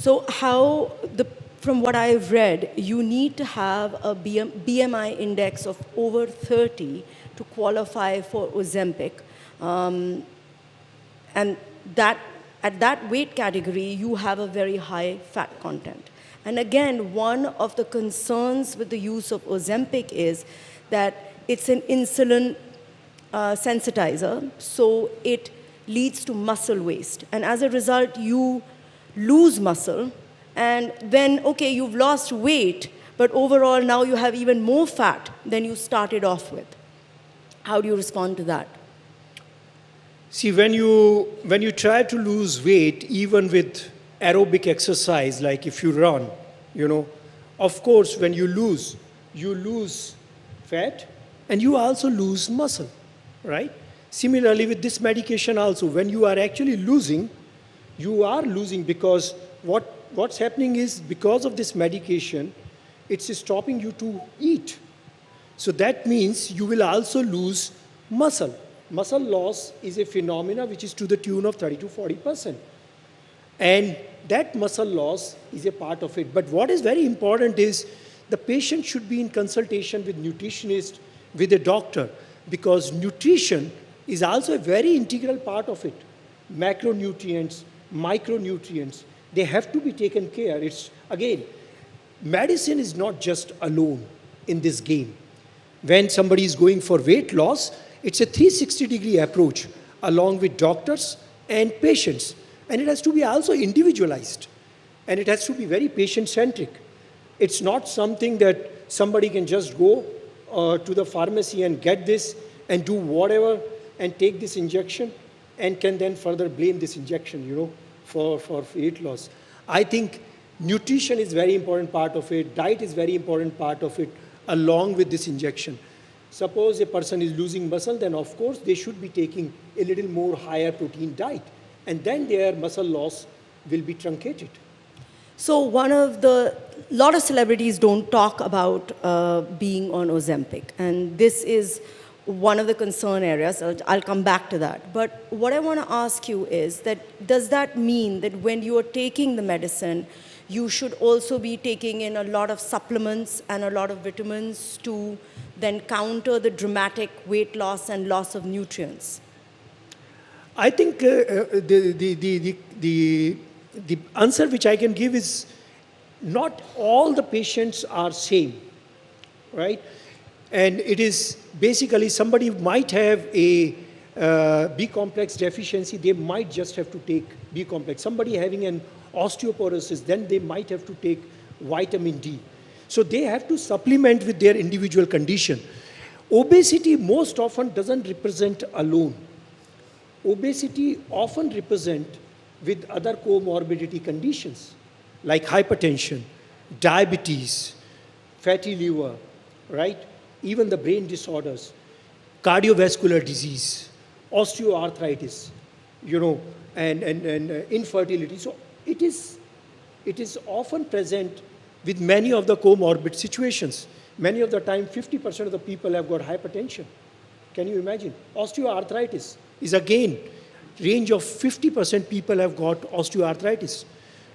So from what I've read, you need to have a BMI index of over 30 to qualify for Ozempic. And at that weight category, you have a very high fat content. And again, one of the concerns with the use of Ozempic is that it's an insulin sensitizer, so it leads to muscle waste. And as a result, you lose muscle, and then, okay, you've lost weight, but overall now you have even more fat than you started off with. How do you respond to that? See, when you try to lose weight, even with aerobic exercise, like if you run, of course, when you lose fat, and you also lose muscle, right? Similarly, with this medication also, when you are actually losing, you are losing because what's happening is because of this medication, it's stopping you to eat. So that means you will also lose muscle. Muscle loss is a phenomena which is to the tune of 30 to 40%. And that muscle loss is a part of it. But what is very important is the patient should be in consultation with nutritionist, with a doctor, because nutrition is also a very integral part of it. Macronutrients, micronutrients, they have to be taken care. It's, again, medicine is not just alone in this game. When somebody is going for weight loss, it's a 360-degree approach along with doctors and patients. And it has to be also individualized. And it has to be very patient-centric. It's not something that somebody can just go to the pharmacy and get this and do whatever and take this injection and can then further blame this injection, for weight loss. I think nutrition is very important part of it. Diet is very important part of it along with this injection. Suppose a person is losing muscle, then of course they should be taking a little more higher protein diet. And then their muscle loss will be truncated. So lot of celebrities don't talk about being on Ozempic. And this is one of the concern areas. I'll come back to that. But what I want to ask you is that does that mean that when you are taking the medicine, you should also be taking in a lot of supplements and a lot of vitamins to then counter the dramatic weight loss and loss of nutrients? I think the answer which I can give is not all the patients are same, right? And it is basically somebody might have a B-complex deficiency, they might just have to take B-complex. Somebody having an osteoporosis, then they might have to take vitamin D. So they have to supplement with their individual condition. Obesity most often doesn't represent alone. Obesity often represent with other comorbidity conditions like hypertension, diabetes, fatty liver, right? Even the brain disorders, cardiovascular disease, osteoarthritis, and infertility. So it is often present with many of the comorbid situations. Many of the time, 50% of the people have got hypertension. Can you imagine? Osteoarthritis is again, range of 50% people have got osteoarthritis.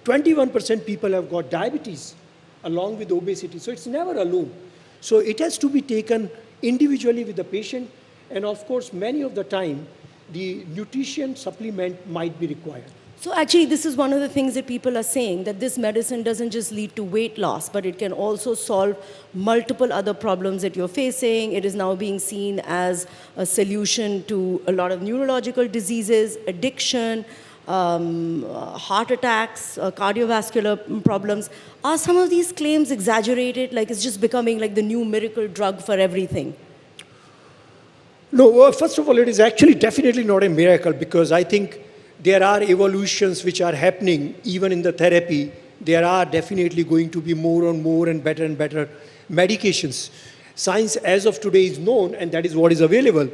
21% people have got diabetes along with obesity. So it's never alone. So it has to be taken individually with the patient. And of course, many of the time, the nutrition supplement might be required. So actually, this is one of the things that people are saying, that this medicine doesn't just lead to weight loss, but it can also solve multiple other problems that you're facing. It is now being seen as a solution to a lot of neurological diseases, addiction, heart attacks, cardiovascular problems. Are some of these claims exaggerated? Like it's just becoming like the new miracle drug for everything? No, first of all, it is actually definitely not a miracle, because I think there are evolutions which are happening even in the therapy. There are definitely going to be more and more and better medications. Science as of today is known, and that is what is available.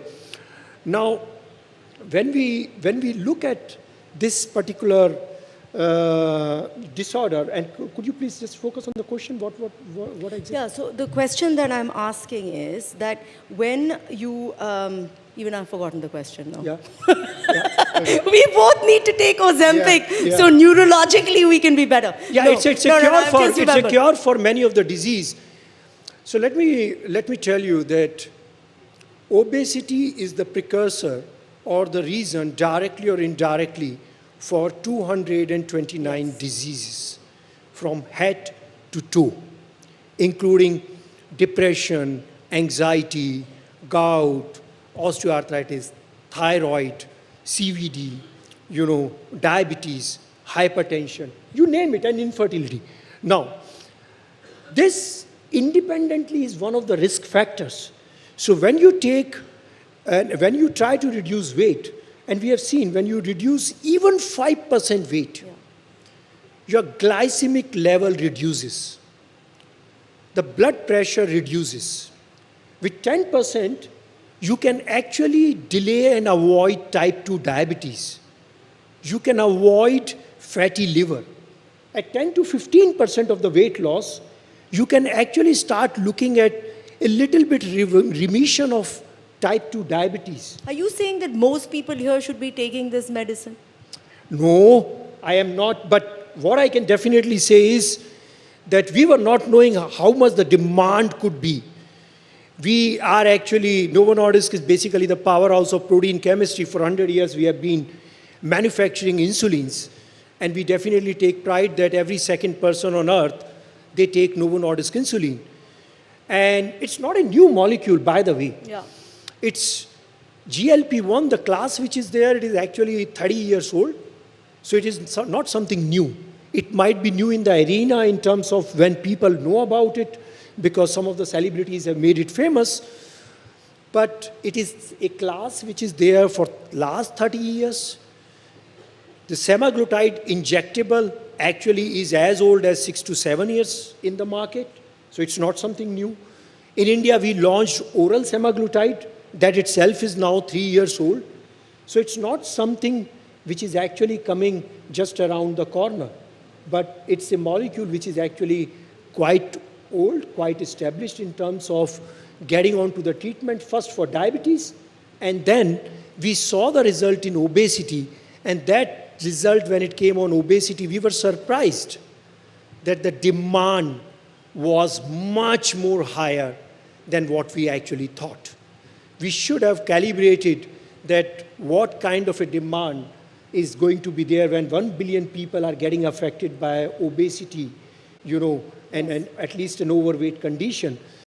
Now, when we look at this particular disorder, and could you please just focus on the question, what exactly? Yeah, so the question that I'm asking is that when you, even I've forgotten the question now. Yeah. Yeah. We both need to take Ozempic, Yeah. so neurologically we can be better. Yeah, No, it's a no, no, cure no, for just it's a remember. cure for many of the disease. So let me tell you that obesity is the precursor or the reason, directly or indirectly, for 229 diseases from head to toe, including depression, anxiety, gout, osteoarthritis, thyroid, CVD, diabetes, hypertension, you name it, and infertility. Now, this independently is one of the risk factors. So when you take, and when you try to reduce weight, and we have seen when you reduce even 5% weight, your glycemic level reduces. The blood pressure reduces. With 10%, you can actually delay and avoid type 2 diabetes. You can avoid fatty liver. At 10 to 15% of the weight loss, you can actually start looking at a little bit remission of type 2 diabetes. Are you saying that most people here should be taking this medicine? No, I am not. But what I can definitely say is that we were not knowing how much the demand could be. We are actually, Novo Nordisk is basically the powerhouse of protein chemistry. For 100 years, we have been manufacturing insulins. And we definitely take pride that every second person on earth, they take Novo Nordisk insulin. And it's not a new molecule, by the way. Yeah. It's GLP-1, the class which is there, it is actually 30 years old. So it is not something new. It might be new in the arena in terms of when people know about it, because some of the celebrities have made it famous. But it is a class which is there for last 30 years. The semaglutide injectable actually is as old as 6 to 7 years in the market. So it's not something new. In India, we launched oral semaglutide. That itself is now 3 years old. So it's not something which is actually coming just around the corner. But it's a molecule which is actually quite old, quite established in terms of getting onto the treatment, first for diabetes, and then we saw the result in obesity, and that result, when it came on obesity, we were surprised that the demand was much more higher than what we actually thought. We should have calibrated that what kind of a demand is going to be there when 1 billion people are getting affected by obesity, and at least an overweight condition.